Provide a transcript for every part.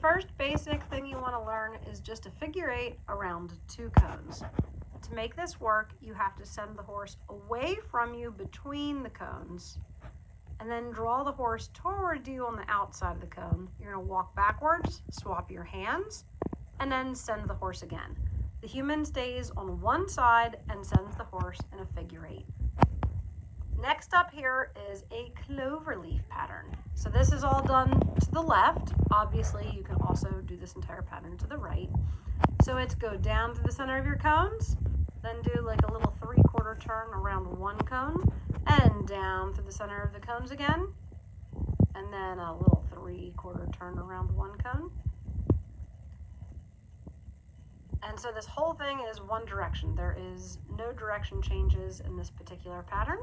first basic thing you want to learn is just a figure 8 around 2 cones. To make this work, you have to send the horse away from you between the cones and then draw the horse toward you on the outside of the cone. You're going to walk backwards, swap your hands, and then send the horse again. The human stays on one side and sends the horse in a figure 8. Next up here is a clover leaf pattern. So this is all done to the left. Obviously, you can also do this entire pattern to the right. So it's go down to the center of your cones, then do like a little 3/4 turn around one cone, and down through the center of the cones again, and then a little 3/4 turn around one cone. And so this whole thing is one direction. There is no direction changes in this particular pattern.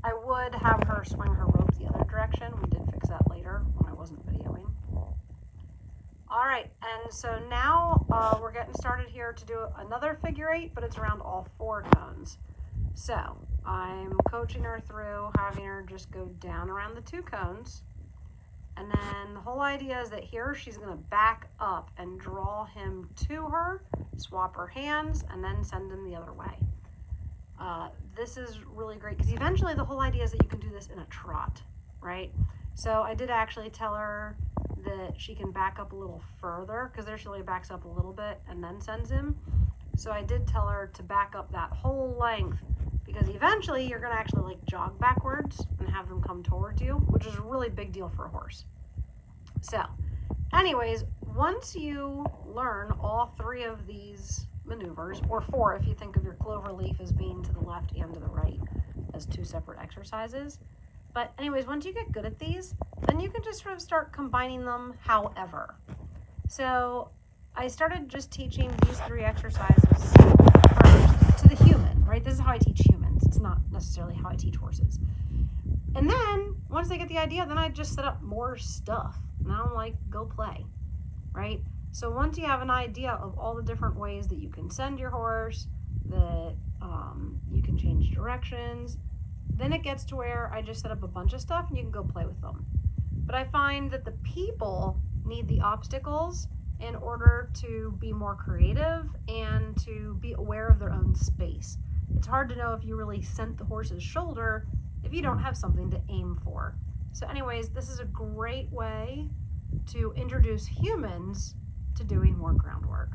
I would have her swing her rope the other direction. We did fix that later when I wasn't videoing. All right, and so now we're getting started here to do another figure 8, but it's around all 4 cones. So I'm coaching her through having her just go down around the 2 cones. And then the whole idea is that here she's going to back up and draw him to her, swap her hands, and then send him the other way. This is really great because eventually the whole idea is that you can do this in a trot, right? So I did actually tell her that she can back up a little further because there she only backs up a little bit and then sends him. So I did tell her to back up that whole length because eventually you're going to actually like jog backwards and have them come towards you, which is a really big deal for a horse. So anyways, once you learn all 3 of these maneuvers, or 4 if you think of your clover leaf as being to the left and to the right as 2 separate exercises. But anyways, once you get good at these, then you can just sort of start combining them however. So I started just teaching these 3 exercises first to the human, right? This is how I teach humans. It's not necessarily how I teach horses. And then once they get the idea, then I just set up more stuff. Now I'm like, go play, right? So once you have an idea of all the different ways that you can send your horse, that you can change directions, then it gets to where I just set up a bunch of stuff and you can go play with them. But I find that the people need the obstacles in order to be more creative and to be aware of their own space. It's hard to know if you really sent the horse's shoulder if you don't have something to aim for. So anyways, this is a great way to introduce humans to doing more groundwork.